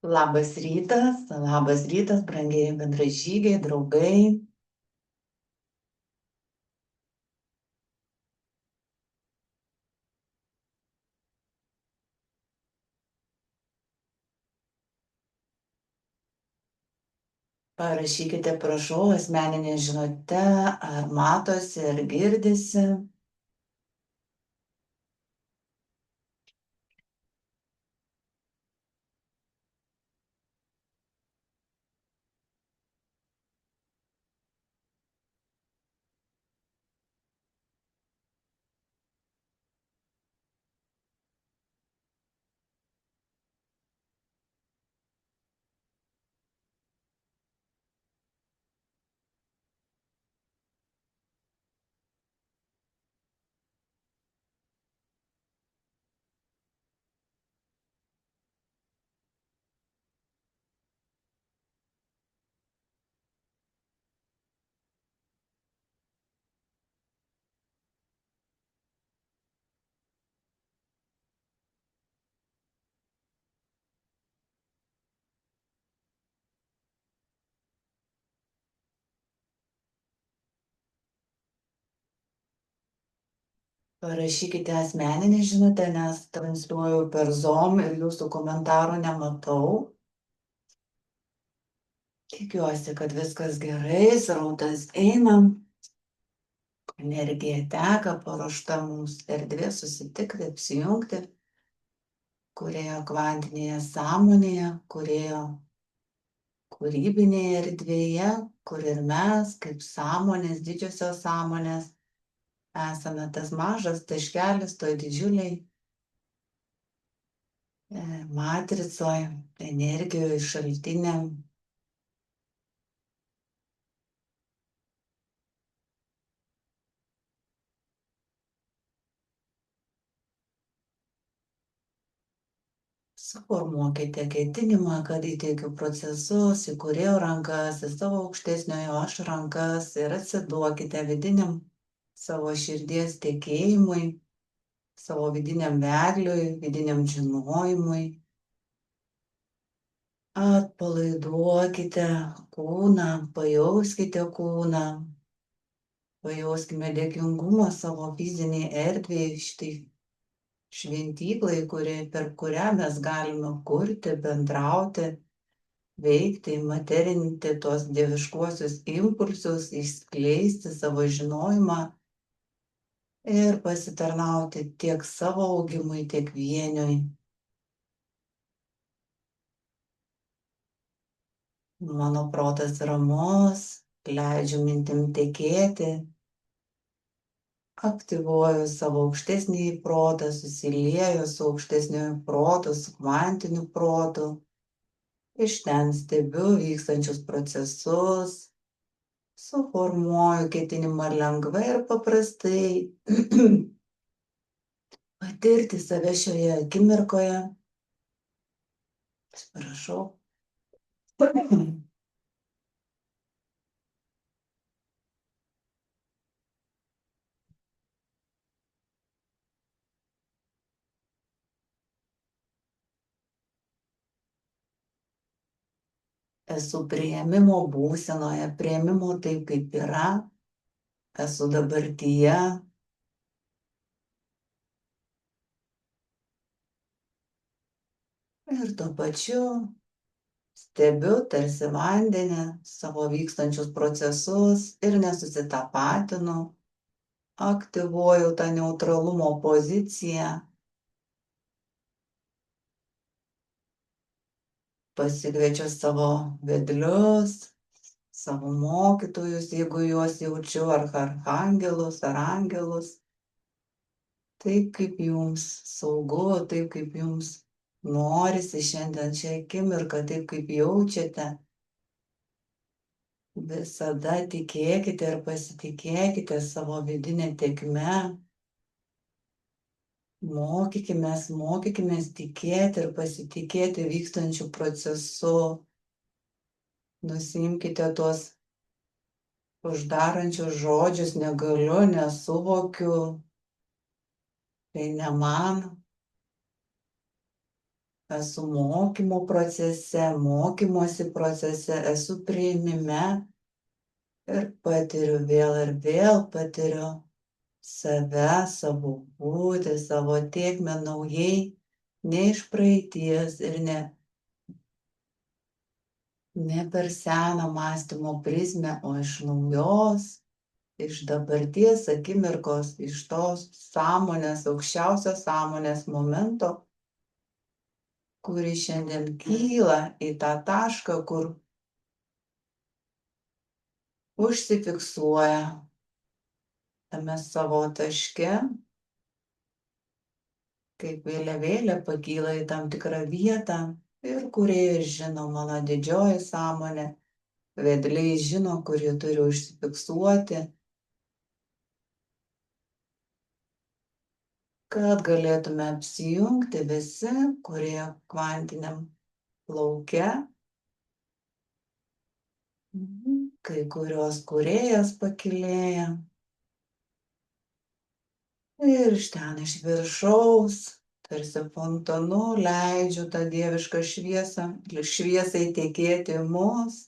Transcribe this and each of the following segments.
Labas rytas, brangieji bendražygiai, draugai. Parašykite, prašau, asmeninę žinutę, ar matosi, ar girdisi. Parašykite asmeninę žinutę, nes transliuoju per Zoom ir jūsų komentarų nematau. Tikiuosi, kad viskas gerai, srautas eina, energija teka, paruošta mums erdvė susitikti, apsijungti, kurioje kvantinėje sąmonėje, kurioje kūrybinėje erdvėje, kur ir mes, kaip sąmonės, didžiosios sąmonės, esame tas mažas taškelis toj didžiuliai matricoj, energijoj, šaltiniam. Suformuokite ketinimą, kad įteikiu procesus, įkūrėjau rankas, į savo aukštesniojo aš rankas ir atsiduokite vidiniam savo širdies tekėjimui, savo vidiniam vedliui, vidiniam žinojimui. Atpalaiduokite kūną, pajauskite kūną, pajauskime dėkingumą savo fiziniai erdvėj, šitai šventyklai, per kurią mes galime kurti, bendrauti, veikti, materinti tuos dieviškuosius impulsus, išskleisti savo žinojimą ir pasitarnauti tiek savo augimui, tiek vieniui. Mano protas ramus, leidžiu mintim tekėti, aktyvuoju savo aukštesnį protą, susilieju su aukštesniu protu, su kvantiniu protu. Iš ten stebiu vykstančius procesus, suformuoju ketinimą lengvai ir paprastai patirti save šioje akimirkoje. Atsiprašau. Esu priėmimo būsenoje, priėmimo taip, kaip yra, esu dabartyje. Ir tuo pačiu stebiu tarsi vandenį savo vykstančius procesus ir nesusitapatinu, aktyvuoju tą neutralumo poziciją, pasikviečiu savo vedlius, savo mokytojus, jeigu juos jaučiu, ar archangelus, ar angelus, taip kaip jums saugu, taip kaip jums norisi šiandien šią akimirką, taip kaip jaučiate. Visada tikėkite ir pasitikėkite savo vidinę tėkmę. Mokykimės tikėti ir pasitikėti vykstančių procesų. Nusimkite tuos uždarančius žodžius, negaliu, nesuvokiu, tai ne man. esu mokymo procese, mokymosi procese, esu priėmime ir vėl patiriu save, savo būtį, savo tėkmę naujai, ne iš praeities ir ne per seną mąstymo prizmę, o iš naujos, iš dabarties akimirkos, iš tos sąmonės, aukščiausio sąmonės momento, kuri šiandien kyla į tą tašką, kur užsifiksuoja tame savo taške, kaip vėliavėlė pakyla į tam tikrą vietą ir kūrėjas žino, mano didžioji sąmonė, vedliai žino, kur jie turi užsifiksuoti, kad galėtume apsijungti visi, kurie kvantiniam lauke, kai kurios kūrėjas pakylėja ir iš ten iš viršaus, tarsi fontanu leidžiu tą dievišką šviesą, šviesai tekėti į mus.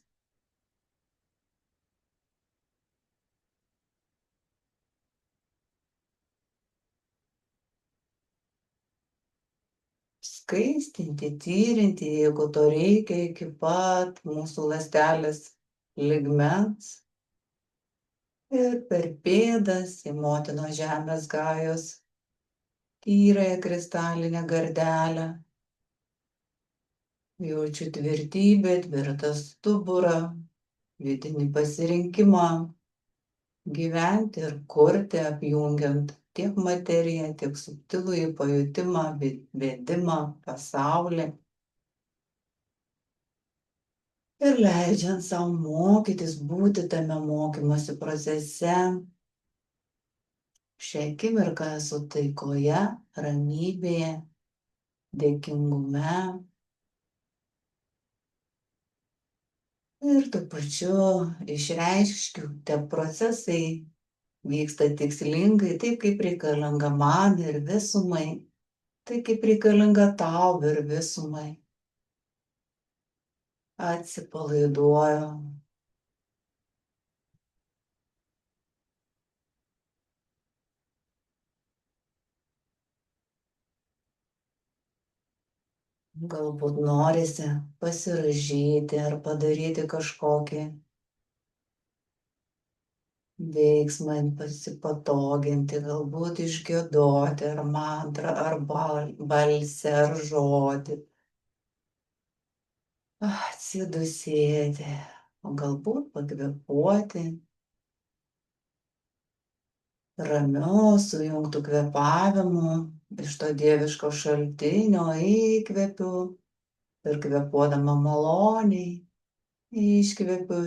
Skaistinti, tyrinti, jeigu to reikia, iki pat mūsų ląstelės lygmens ir per pėdas į motinos žemės gajos tyrąją kristalinę gardelę. Jaučiu tvirtybę, tvirtą stuburą, vidinį pasirinkimą gyventi ir kurti, apjungiant tiek materiją, tiek subtilųjį pajutimą, vedimą, pasaulį. Ir leidžiant savo mokytis, būti tame mokymosi procese. Šią akimirką esu taikoje, ramybėje, dėkingume. Ir tuo pačiu išreiškiu, tie procesai vyksta tikslingai, taip kaip reikalinga man ir visumai, taip kaip reikalinga tau ir visumai. Atsipalaiduoju. Galbūt norisi pasirašyti ar padaryti kažkokį veiksmą, pasipatoginti, galbūt išgiedoti ar mantrą, ar balsę, ar žodį. Atsidusėti, o galbūt pakvėpuoti ramiu, sujungtų kvėpavimu iš to dieviško šaltinio įkvepiu ir kvėpuodama maloniai iškvepiu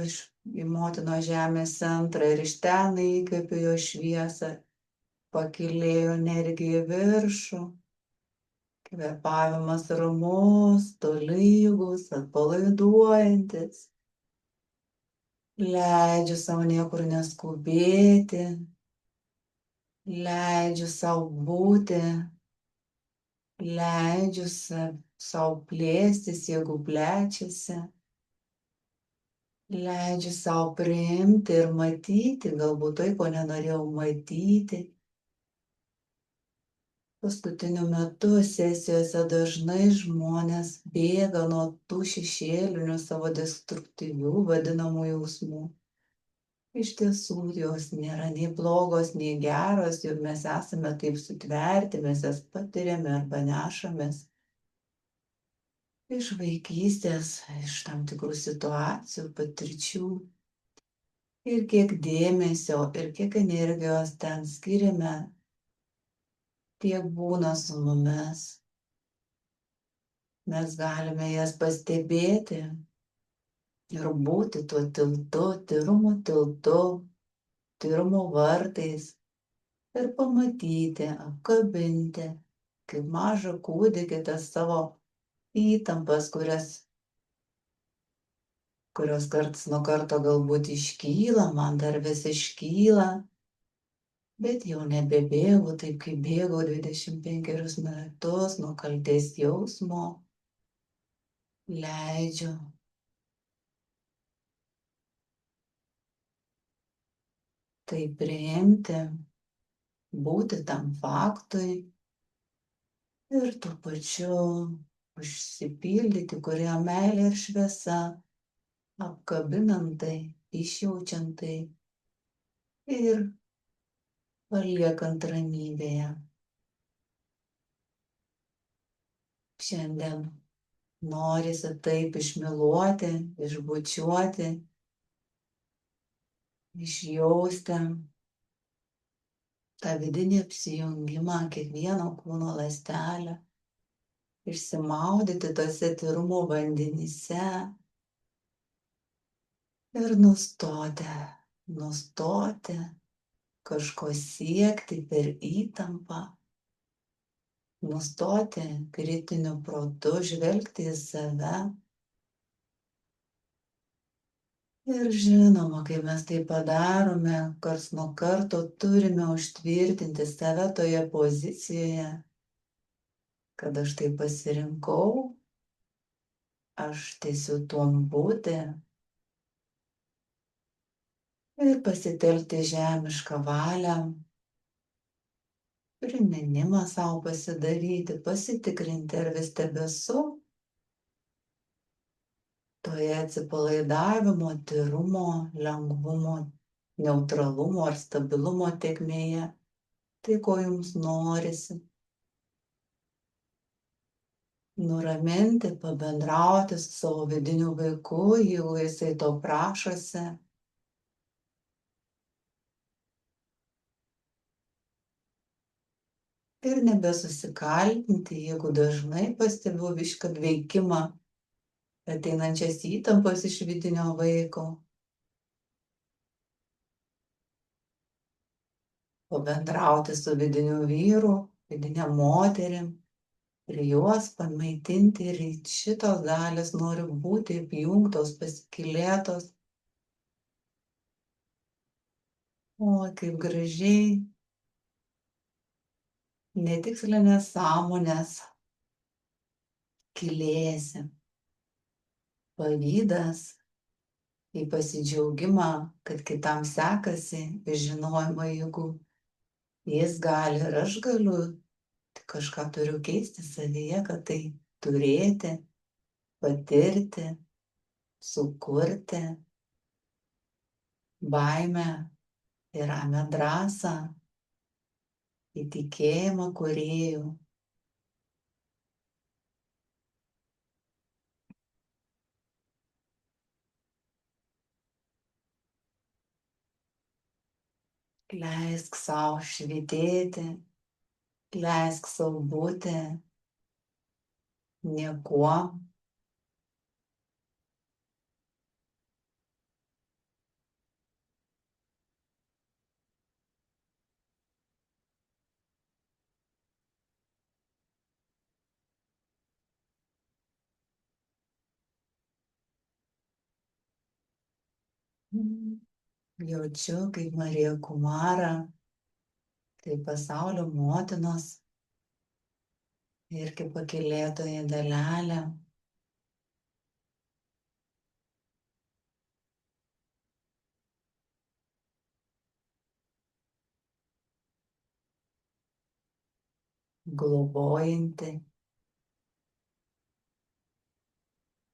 į motinos žemės centrą ir iš ten įkvepiu jo šviesą, pakylėjo energiją į viršų, kvėpavimas ramus, tolygus, atpalaiduojantis. Leidžiu savo niekur neskubėti, leidžiu savo būti, leidžiu savo plėstis, jeigu plečiasi, leidžiu savo priimti ir matyti, galbūt tai, ko nenorėjau matyti. Paskutiniu metu sesijose dažnai žmonės bėga nuo tų šešėlinių savo destruktyvių vadinamų jausmų. Iš tiesų jos nėra nei blogos, nei geros, juk mes esame taip sutverti, mes jas patiriame arba nešamės iš vaikystės, iš tam tikrų situacijų, patirčių. Ir kiek dėmesio ir kiek energijos ten skiriame, tiek būna su mumis. Mes galime jas pastebėti ir būti tuo tiltu, tyrumo vartais ir pamatyti, apkabinti, kaip mažą kūdikį tas savo įtampas, kurios karts nuo karto galbūt iškyla, man dar vis iškyla, bet jau nebebėgu taip, kaip bėgau 25 metus nuo kaltės jausmo. leidžiu tai priimti, būti tam faktui ir tuo pačiu užsipildyti, kurie meilė ir šviesa, apkabinant tai, išjaučiant tai ir paliekant ramybėje. Šiandien norisi taip išmyluoti, išbučiuoti, išjausti tą vidinį apsijungimą, kiekvieno kūno ląstelę, išsimaudyti tose tyrumo vandenyse ir nustoti kažko siekti per įtampą, nustoti kritiniu protu žvelgti į save. Ir žinoma, kai mes tai padarome, karts nuo karto turime užtvirtinti save toje pozicijoje, kad aš tai pasirinkau, aš tiesiu tuom būti ir pasitelkti žemišką valią, priminimą savo pasidaryti, pasitikrinti, ar vis tebesu toje atsipalaidavimo, tyrumo, lengvumo, neutralumo ar stabilumo tėkmėje, tai ko jums norisi. Nuraminti, pabendrauti su savo vidiniu vaiku, jeigu jisai to prašosi. Ir nebesusikaltinti, jeigu dažnai pastebiu kad veikimą, ateinančias įtampas iš vidinio vaiko. Pabendrauti su vidiniu vyru, vidinė moterim ir juos pamaitinti ir šitos dalys nori būti apjungtos, pasikylėtos. O kaip gražiai netikslinės sąmonės kilėsi. Pavydas į pasidžiaugimą, kad kitam sekasi, žinojimą, jeigu jis gali ir aš galiu, tai kažką turiu keisti savyje, kad tai turėti, patirti, sukurti baimę ir ramią drąsą, įtikėjimą kūrėjų. Leisk savo švytėti, leisk savo būti niekuo. Jaučiu, kaip Marija Kumara, tai pasaulio motinos ir kaip pakylėtoji dalelė globojanti,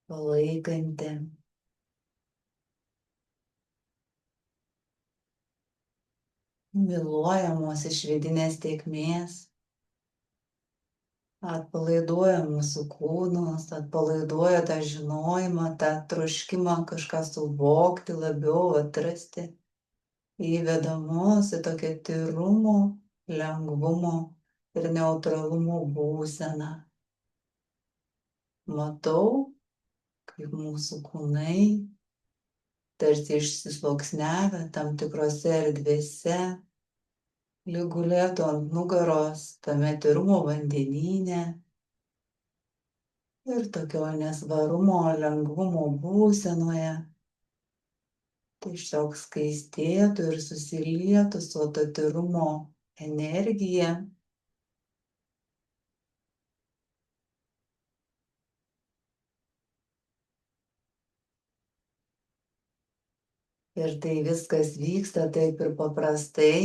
palaikanti, myluojamos iš vidinės tėkmės, atpalaiduoja mūsų kūnus, atpalaiduoja tą žinojimą, tą troškimą kažką suvokti, labiau atrasti, įveda mus į tokią tyrumo, lengvumo ir neutralumo būseną. Matau, kaip mūsų kūnai tarsi išsisluoksniavę tam tikrose erdvėse, lyg gulėtų ant nugaros tame tyrumo vandenyne ir tokio nesvarumo, lengvumo būsenoje tiesiog skaistėtų ir susilietų su to tyrumo energija. Ir tai viskas vyksta taip ir paprastai.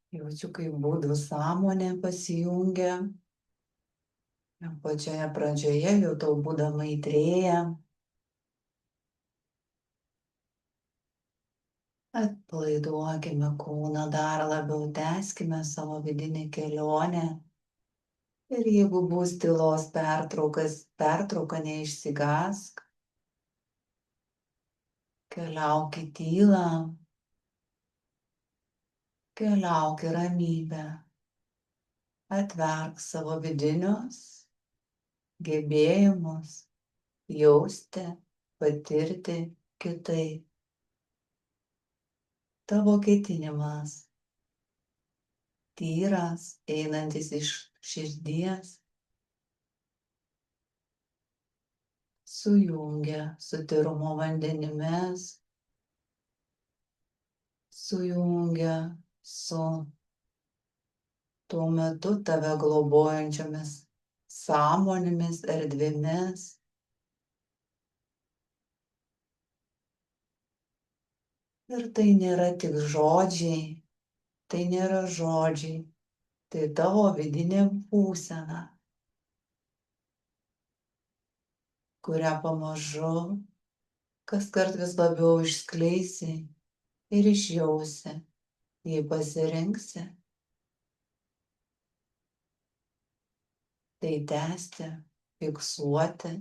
Jaučiu, kaip būdų sąmonė pasijungia. Pačioje pradžioje jutau būdama įtrėję. Atpalaiduokime kūną dar labiau, tęskime savo vidinį kelionę. Ir jeigu bus tylos pertrauka, neišsigąsk. Keliauk į tylą, keliauk į ramybę. Atverk savo vidinius gebėjimus jausti, patirti kitaip. Tavo ketinimas tyras, einantis iš širdies, sujungia su tyrumo vandenimis, sujungia su tuo metu tave globojančiomis sąmonėmis, erdvėmis. Ir tai nėra tik žodžiai, tai nėra žodžiai, tai tavo vidinė būsena, kurią pamažu kaskart vis labiau išskleisi ir išjausi, jei pasirinksi. Tai tęsti, fiksuoti.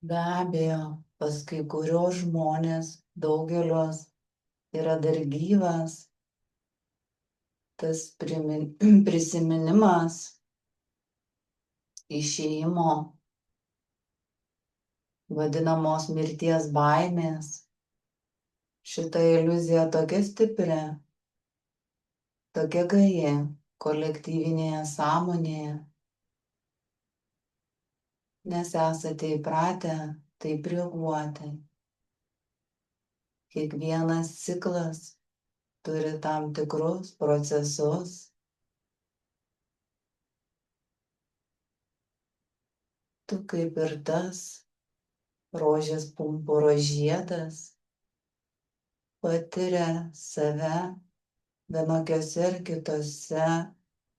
Be abejo, pas kai kurios žmonės, daugelios yra dar gyvas tas prisiminimas išėjimo, vadinamos mirties baimės. Šita iliuzija tokia stipri, tokia gaji kolektyvinėje sąmonėje, nes esate įpratę taip reaguoti. Kiekvienas ciklas turi tam tikrus procesus. Tu kaip ir tas rožės pumpuro žiedas patiria save vienokiose ir kitose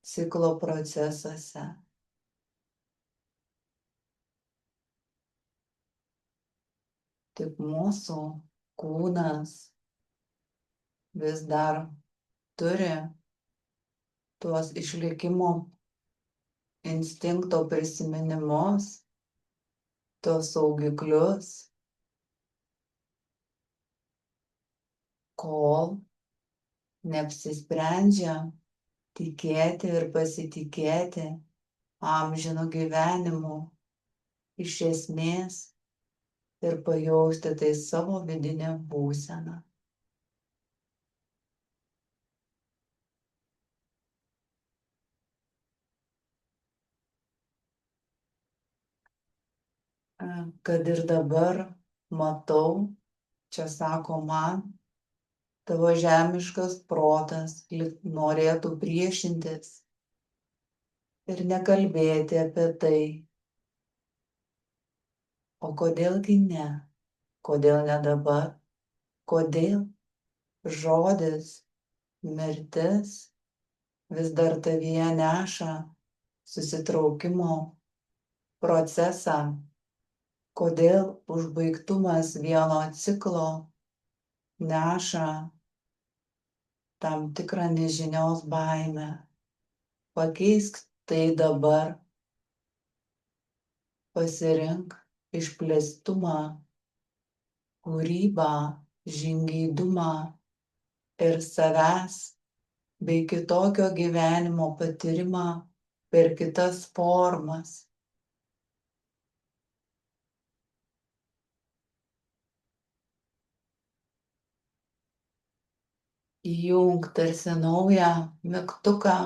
ciklo procesuose. Tik mūsų kūnas vis dar turi tuos išlikimo instinkto prisiminimus, tuos saugiklius, kol neapsisprendžia tikėti ir pasitikėti amžinu gyvenimu iš esmės ir pajausti tai savo vidinę būseną. Kad ir dabar matau, čia sako man, tavo žemiškas protas lyg norėtų priešintis ir nekalbėti apie tai. O kodėlgi ne? Kodėl ne dabar? Kodėl žodis mirtis vis dar tavyje neša susitraukimo procesą? Kodėl užbaigtumas vieno ciklo neša tam tikrą nežinios baimę? Pakeisk tai dabar, pasirink išplėstumą, kūrybą, žingeidumą ir savęs bei kitokio gyvenimo patyrimą per kitas formas. Įjunk tarsi naują mygtuką.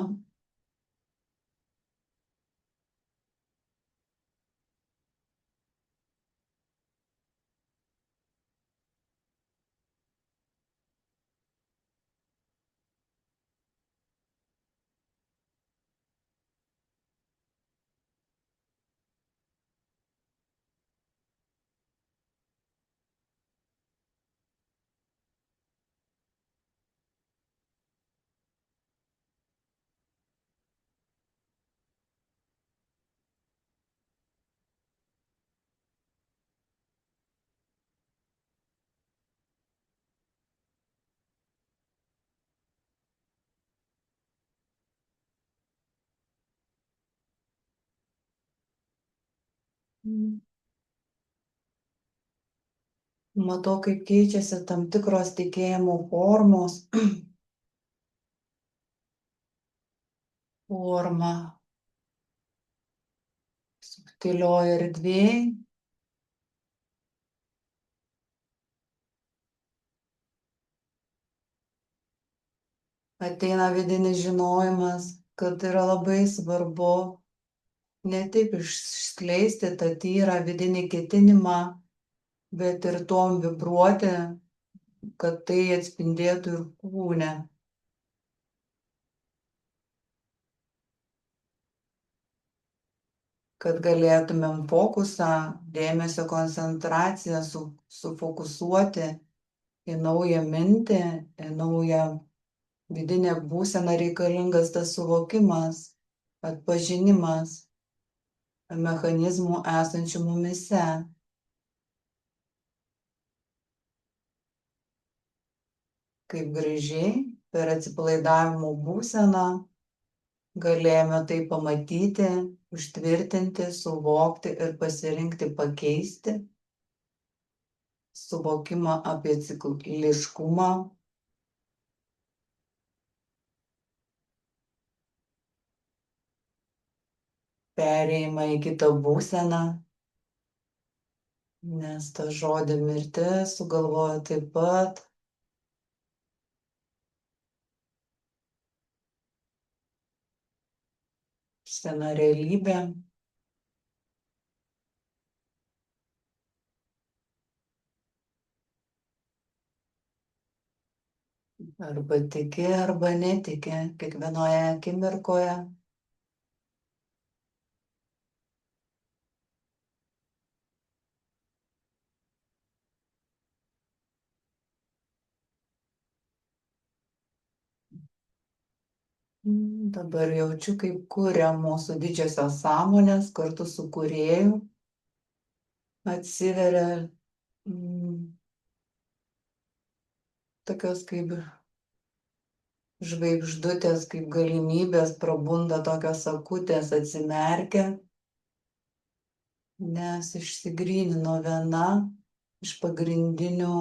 Matau, kaip keičiasi tam tikros tikėjimo formos. Forma subtilioj erdvėj. Ateina vidinis žinojimas, kad yra labai svarbu ne tik išskleisti tą tyrą vidinį ketinimą, bet ir tuom vibruoti, kad tai atspindėtų ir kūne. Kad galėtumėm fokusą, dėmesio koncentraciją sufokusuoti į naują mintį, į naują vidinę būseną, reikalingas tas suvokimas, atpažinimas mechanizmų esančių mumyse. Kaip gražiai per atsipalaidavimo būseną galėjome tai pamatyti, užtvirtinti, suvokti ir pasirinkti pakeisti suvokimą apie cikliškumą, perėjimą į kitą būseną, nes tą žodį mirtis sugalvojo taip pat. Sena realybė. Arba tiki, arba netiki kiekvienoje akimirkoje. Dabar jaučiu, kaip kuria mūsų didžiosios sąmonės kartu su kūrėju. Atsiveria tokios kaip žvaigždutės, kaip galimybės, prabunda tokios akutės, atsimerkia, nes išsigrynino viena iš pagrindinių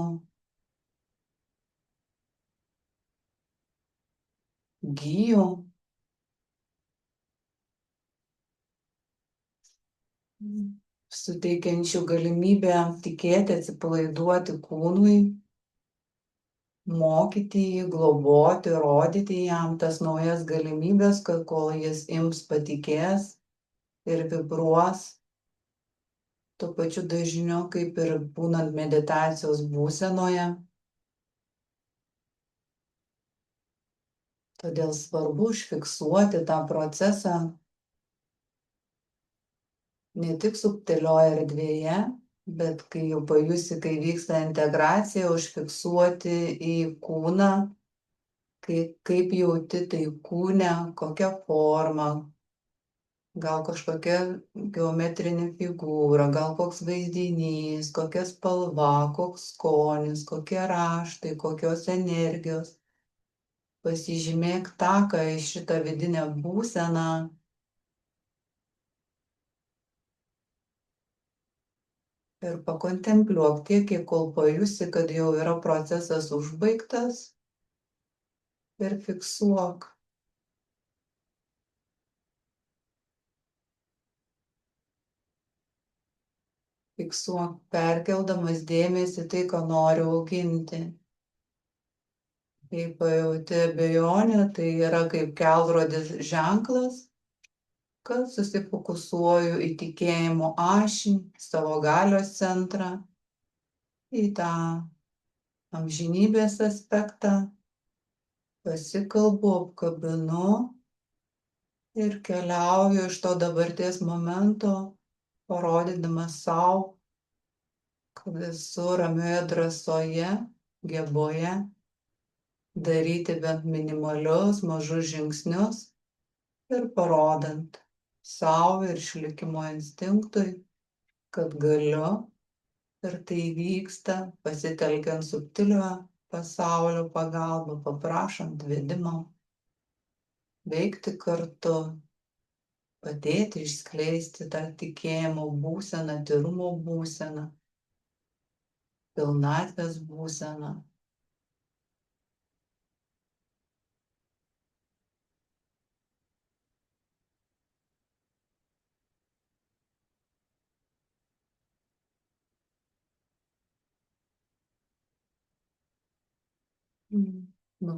gijų. Suteikiančių galimybę tikėti, atsipalaiduoti kūnui, mokyti jį, globoti, rodyti jam tas naujas galimybės, kad kol jis ims, patikės ir vibruos, tuo pačiu dažniu, kaip ir būnant meditacijos būsenoje. Todėl svarbu užfiksuoti tą procesą ne tik subtilioje erdvėje, bet kai jau pajusi, kai vyksta integracija, užfiksuoti į kūną, kaip jauti tai kūne, kokia forma, gal kažkokia geometrinė figūra, gal koks vaizdinys, kokia spalva, koks skonis, kokie raštai, kokios energijos. Pasižymėk taką į šitą vidinę būseną ir pakontempliuok tiek, kol pajusi, kad jau yra procesas užbaigtas, ir fiksuok. Fiksuok, perkeldamas dėmesį tai, ką nori auginti. Jei pajauti abejonę, tai yra kaip kelrodis ženklas, kad susifokusuoju į tikėjimo ašį, savo galios centrą, į tą amžinybės aspektą, pasikalbu, apkabinu ir keliauju iš to dabarties momento, parodydamas sau, kad esu ramioje drąsoje, geboje daryti bent minimalius mažus žingsnius ir parodant sau ir išlikimo instinktui, kad galiu ir tai vyksta pasitelkiant subtiliojo pasaulio pagalbą, paprašant vedimo, veikti kartu, padėti išskleisti tą tikėjimo būseną, tyrumo būseną, pilnatvės būseną.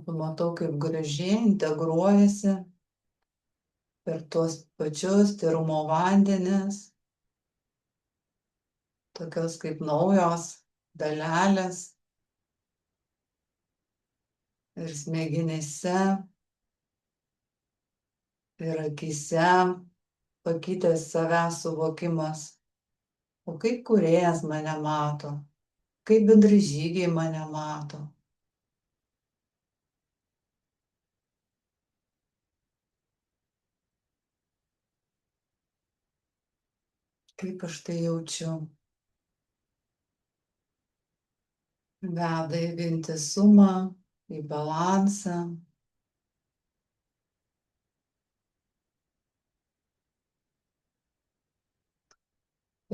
Pamatau, kaip gražiai integruojasi per tuos pačius tyrumo vandenis, tokios kaip naujos dalelės ir smegenyse, ir akyse, pakitęs savęs suvokimas. O kaip kūrėjas mane mato, kaip bendražygiai mane mato. Kaip aš tai jaučiu. Veda į vientisumą, į balansą.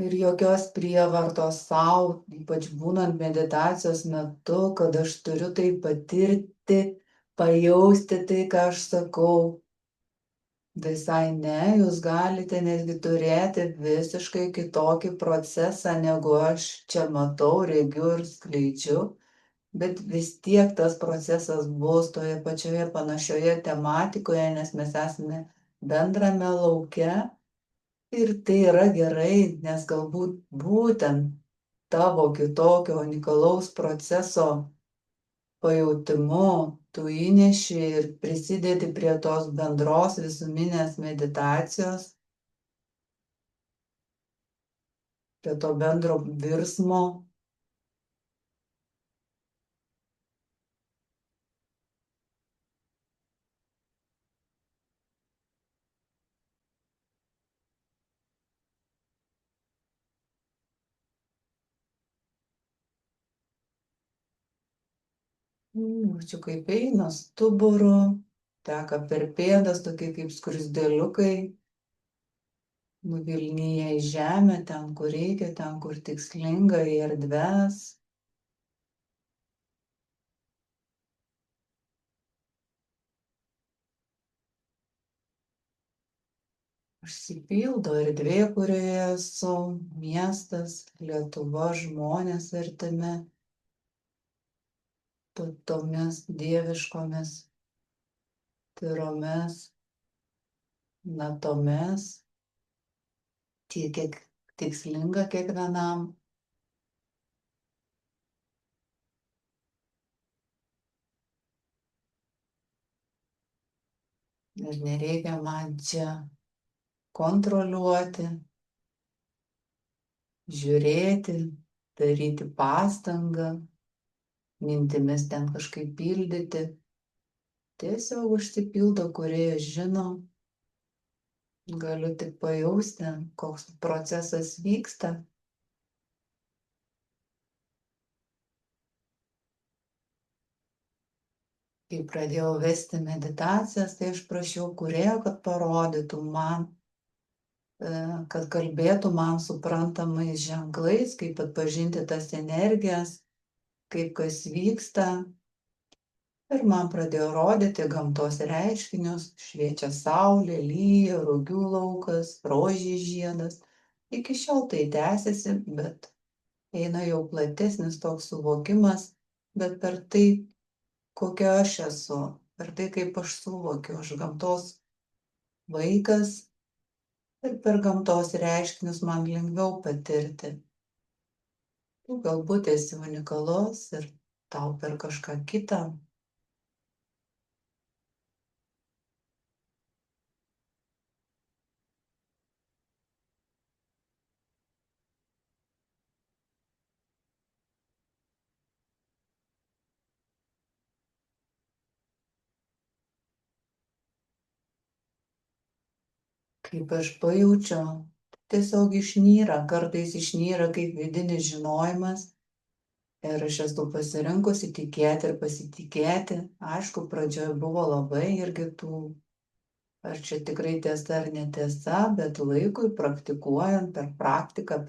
Ir jokios prievartos sau, ypač būnant meditacijos metu, kad aš turiu tai patirti, pajausti tai, ką aš sakau. Visai ne, jūs galite netgi turėti visiškai kitokį procesą, negu aš čia matau, regiu ir skleidžiu, bet vis tiek tas procesas bus toje pačioje panašioje tematikoje, nes mes esame bendrame lauke. Ir tai yra gerai, nes galbūt būtent tavo kitokio unikalaus proceso pajautimu tu įneši ir prisidedi prie tos bendros visuminės meditacijos, prie to bendro virsmo. Jaučiu, kaip eina stuburu, teka per pėdas, tokie kaip skruzdėliukai, nuvilnyja į žemę, ten, kur reikia, ten, kur tikslinga, į erdves. Užsipildo erdvė, kurioje esu, miestas, Lietuva, žmonės artimi, tomis dieviškomis, tyromis natomis, tiek, kiek tikslinga kiekvienam. Ir nereikia man čia kontroliuoti, žiūrėti, daryti pastangą, mintimis ten kažkaip pildyti. Tiesiog užsipildo, kurie žino, galiu tik pajausti, koks procesas vyksta. Kai pradėjau vesti meditacijas, tai aš prašiau kūrėjo, kad parodytų man, kad kalbėtų man suprantamais ženklais, kaip atpažinti tas energijas, kaip kas vyksta. Ir man pradėjo rodyti gamtos reiškinius, šviečia saulė, lyja, rugių laukas, rožės žiedas. Iki šiol tai tęsiasi, bet eina jau platesnis toks suvokimas, bet per tai, kokia aš esu, per tai, kaip aš suvokiu, aš gamtos vaikas ir per gamtos reiškinius man lengviau patirti. Tu galbūt esi unikalus ir tau per kažką kitą. Kaip aš pajaučiu, tiesiog išnyra, kartais išnyra kaip vidinis žinojimas. Ir aš esu pasirinkusi tikėti ir pasitikėti. Aišku, pradžioje buvo labai irgi tų, ar čia tikrai tiesa ar netiesa, bet laikui praktikuojant, per praktiką,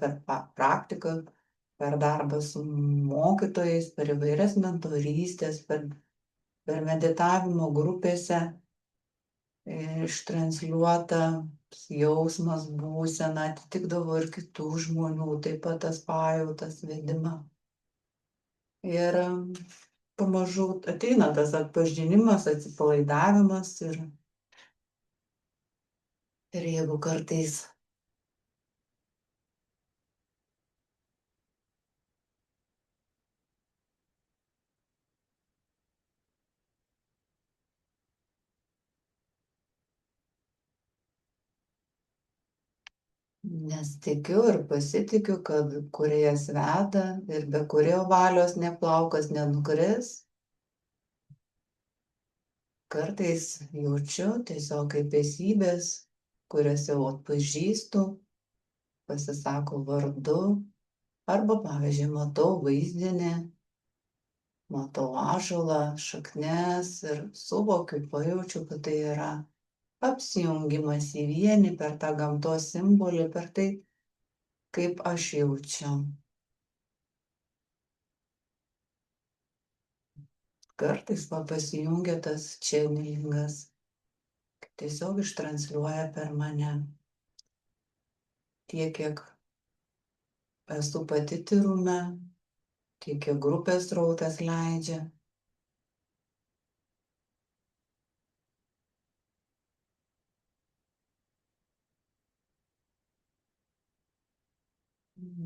per darbą su mokytojais, per įvairias mentorystės, per meditavimo grupėse ištransliuota jausmas, būsena atitikdavo ir kitų žmonių, taip pat tas pajautas, vedimą. Ir pamažu ateina tas atpažinimas, atsipalaidavimas ir jeigu kartais nes tikiu ir pasitikiu, kad kūrėjas veda ir be kūrėjo valios nė plaukas nenukris. Kartais jaučiu tiesiog kaip esybės, kurias jau atpažįstu, pasisako vardu, arba, pavyzdžiui, matau vaizdinį, matau ąžuolą, šaknis ir suvokiu, pajaučiu, kad tai yra apsijungimas į vienį per tą gamtos simbolį, per tai, kaip aš jaučiu. Kartais pasijungia tas čenelingas, tiesiog ištransliuoja per mane. Tiek, kiek esu pati tyrume, tiek, kiek grupės srautas leidžia.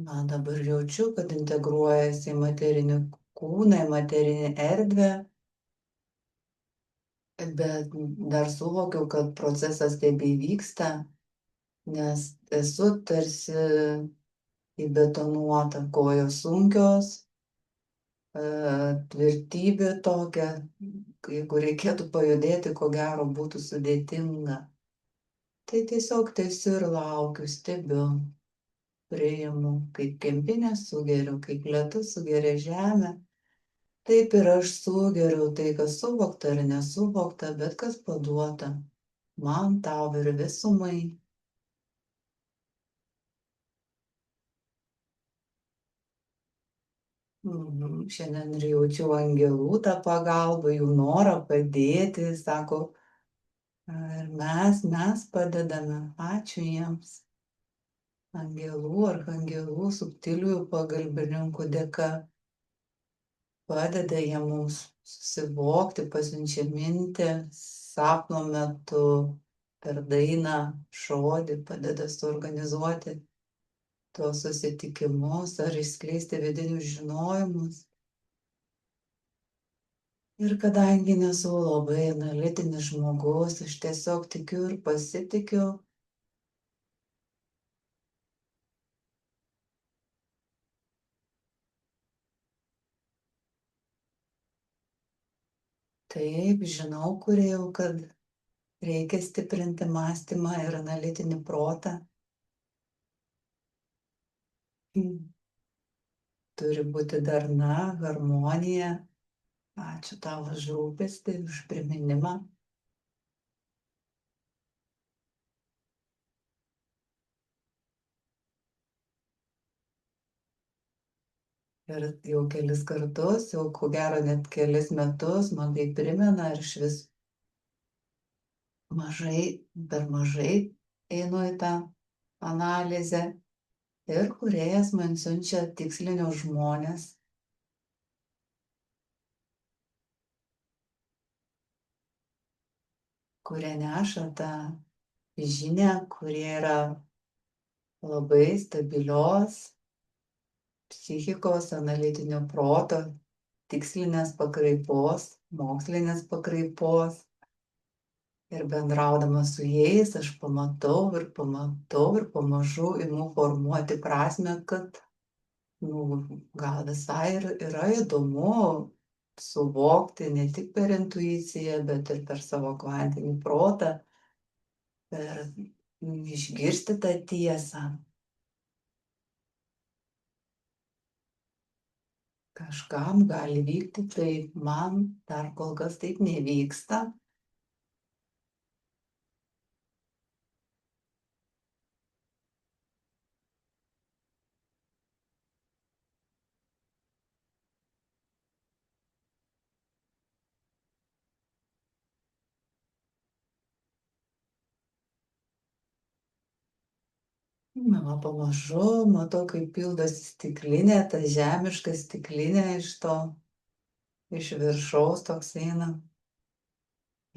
Man dabar jaučiu, kad integruojasi į materinį kūną, į materinį erdvę, bet dar suvokiau, kad procesas tebevyksta, nes esu tarsi įbetonuota, kojos sunkios, tvirtybė tokia, jeigu reikėtų pajudėti, ko gero būtų sudėtinga. Tai tiesiog tęsiu ir laukiu, stebiu, priimu, kaip kempinę sugeriu, kaip lietus sugeria žemę. Taip ir aš sugeriu tai, kas suvokta ar nesuvokta, bet kas paduota man, tau ir visumai. Šiandien ir jaučiu angelų tą pagalbą, jų norą padėti, sako, ir mes padedame, ačiū jiems. Angelų, arkangelų, subtiliųjų pagalbininkų dėka padeda jie mums susivokti, pasiunčia mintį, sapno metu, per dainą, žodį, padeda suorganizuoti tuos susitikimus ar išskleisti vidinius žinojimus. Ir kadangi nesu labai analitinis žmogus, aš tiesiog tikiu ir pasitikiu. Taip, žinau, kur jau, kad reikia stiprinti mąstymą ir analitinį protą. Turi būti darna, harmonija. Ačiū tau už rūpestį, už priminimą. Ir jau kelis kartus, jau ko gero net kelis metus man tai primena ir aš vis per mažai einu į tą analizę. Ir kūrėjas man siunčia tikslinius žmones, kurie neša tą žinią, kurie yra labai stabilios psichikos, analitinio proto, tikslinės pakraipos, mokslinės pakraipos. Ir bendraudama su jais aš pamatau ir pamažu imu formuoti prasme, kad gal visai ir yra įdomu suvokti ne tik per intuiciją, bet ir per savo kvantinį protą, per išgirsti tą tiesą. Kažkam gali vykti taip, man dar kol kas taip nevyksta. Na, pamažu matau, kaip pildosi stiklinė, ta žemiška stiklinė iš viršaus toks eina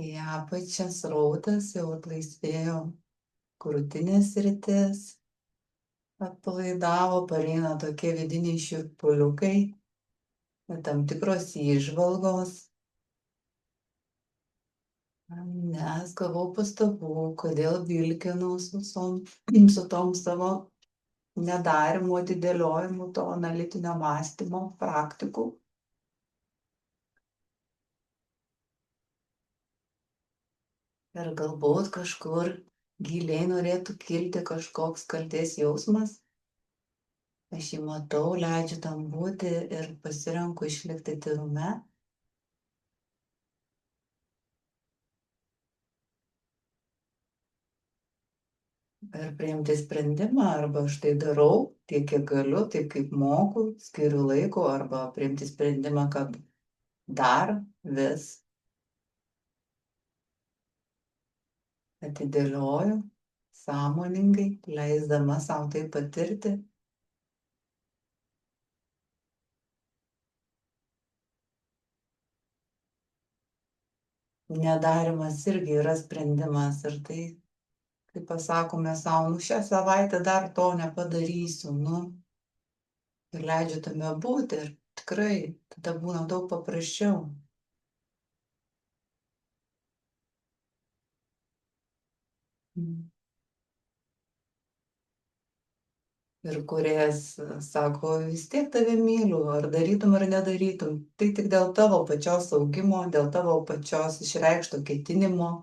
į apačią srautas, jau atlaisvėjo krūtinės sritis, atpalaidavo, pareina tokie vidiniai šiurpuliukai, tam tikros įžvalgos, nes gavau pastabų, kodėl vilkinau su tom savo nedarimu, atidėliojimu to analitinio mąstymo praktikų. Ir galbūt kažkur giliai norėtų kilti kažkoks kaltės jausmas. Aš jį matau, leidžiu tam būti ir pasirenku išlikti tyrume. Ir priimti sprendimą, arba aš tai darau tiek, kiek galiu, taip kaip moku, skiriu laiko, arba priimti sprendimą, kad dar vis atidėlioju sąmoningai, leisdama savo tai patirti. Nedarimas irgi yra sprendimas ir tai, kai pasakome savo, šią savaitę dar to nepadarysiu, ir leidžiu tame būti ir tikrai tada būna daug paprasčiau. Ir kūrėjas sako, vis tiek tave myliu, ar darytum ar nedarytum, tai tik dėl tavo pačios augimo, dėl tavo pačios išreikšto ketinimo,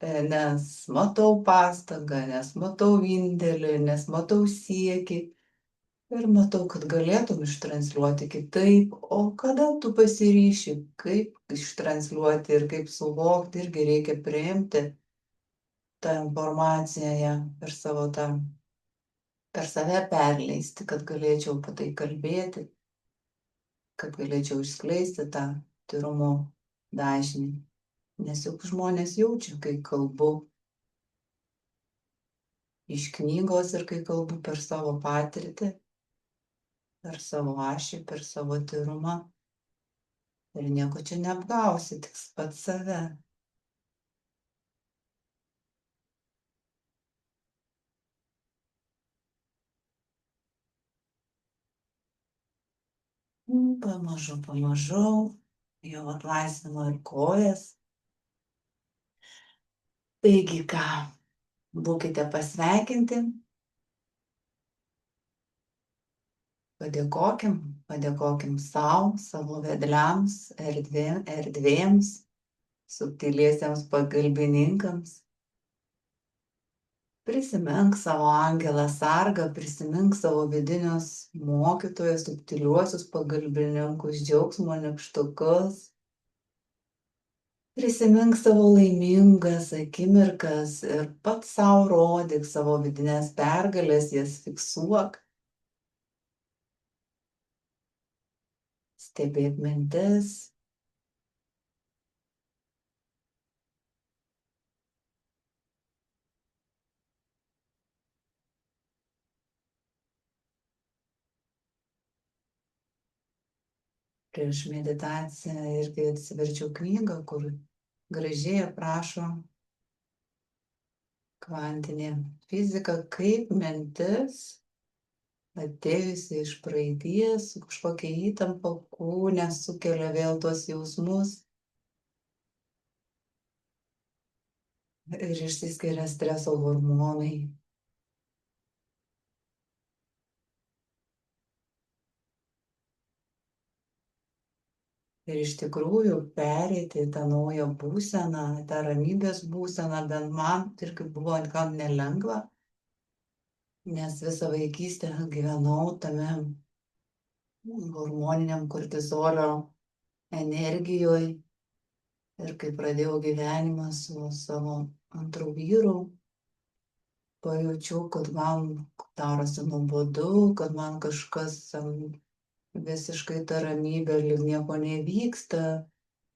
nes matau pastangą, nes matau indėlį, nes matau siekį ir matau, kad galėtum ištransliuoti kitaip, o kada tu pasiryši, kaip ištransliuoti ir kaip suvokti, irgi reikia priimti tą informaciją per savo tą per save perleisti, kad galėčiau apie tai kalbėti, kad galėčiau išskleisti tą tyrumo dažnį. Nes juk žmonės jaučia, kai kalbu iš knygos ir kai kalbu per savo patirtį, per savo ašį, per savo tyrumą. Ir nieko čia neapgausi, tik pats save. Pamažu, pamažu jau atlaisvino ir kojas. Taigi ką, būkite pasveikinti. Padėkokim sau, savo vedliams, erdvėms, subtiliesiems pagalbininkams. Prisimink savo angelą sargą, prisimink savo vidinius mokytojus, subtiliuosius pagalbininkus, džiaugsmo nykštukus. Prisimink savo laimingas akimirkas ir pats sau rodyk savo vidinės pergalės, jas fiksuok. Stebėk mintis. Prieš meditaciją irgi atsiverčiau knygą, kur gražiai aprašo kvantinė fizika, kaip mintis atėjusi iš praeities su kažkokia įtampa kūne sukelia vėl tuos jausmus ir išsiskiria streso hormonai. Ir iš tikrųjų pereiti į tą naują būseną, tą ramybės būseną, bent man irgi buvo gan nelengva, nes visą vaikystę gyvenau tame hormoniniam kortizolio energijoj. Ir kai pradėjau gyvenimą su savo antru vyru, pajaučiau, kad man darosi nuobodu, kad man kažkas visiškai ta ramybė, lyg nieko nevyksta.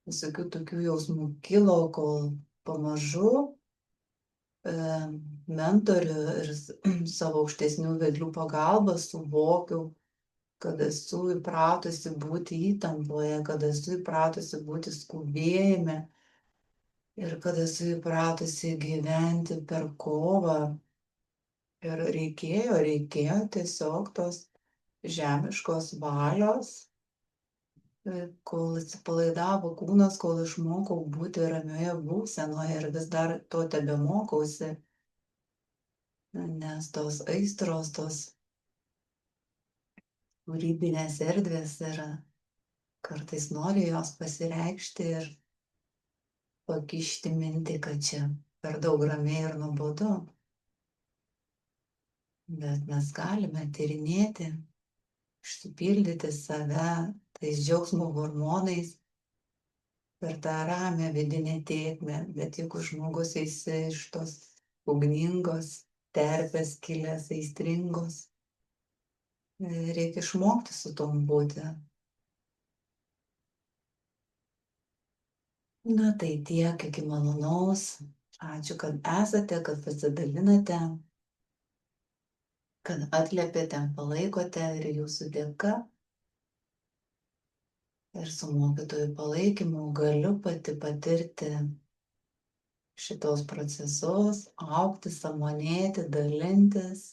Visokių tokių jausmų kilo, kol pamažu mentorių ir savo aukštesnių vedlių pagalba suvokiau, kad esu įpratusi būti įtampoje, kad esu įpratusi būti skubėjime ir kad esu įpratusi gyventi per kovą. Ir reikėjo tiesiog tos žemiškos valios, kol atsipalaidavo kūnas, kol išmokau būti ramioje būsenoje ir vis dar to tebemokausi, nes tos aistros, tos kūrybinės erdvės yra, kartais nori jos pasireikšti ir pakišti mintį, kad čia per daug ramiai ir nuobodu. Bet mes galime tyrinėti, išsipildyti save tais džiaugsmo hormonais per tą ramią vidinę tėkmę. Bet jeigu žmogus eisi iš tos ugningos terpės kilęs, aistringos, reikia išmokti su tom būti. Na tai tiek, iki malonaus. Ačiū, kad esate, kad pasidalinate, kad atliepėte, palaikote ir jūsų dėka. Ir su mokytojų palaikymu galiu pati patirti šitos procesus, augti, sąmonėti, dalintis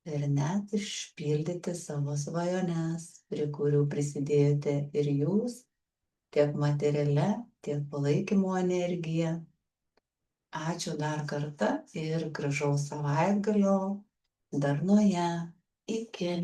ir net išpildyti savo svajones, prie kurių prisidėjote ir jūs, tiek materialia, tiek palaikymo energija. Ačiū dar kartą ir gražaus savaitgalio darnoje. Iki.